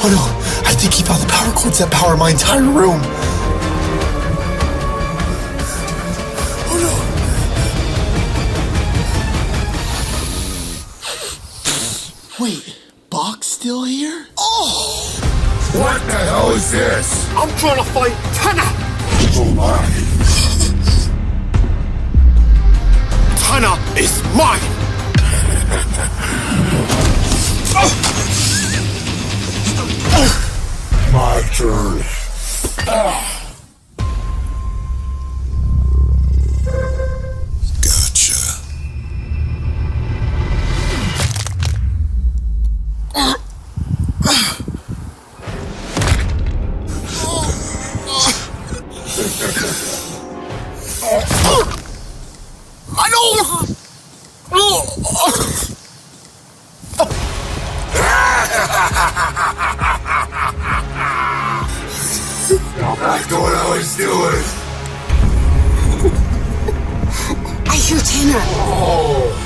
Oh no, I think he found the power cords that power my entire room. Oh no. Wait, Bach's still here? Oh! What the hell is this? I'm trying to fight Tana! Oh my. Tana is mine! My turn. Gotcha. My nose! Back to what I was doing. I hear Tana. Oh.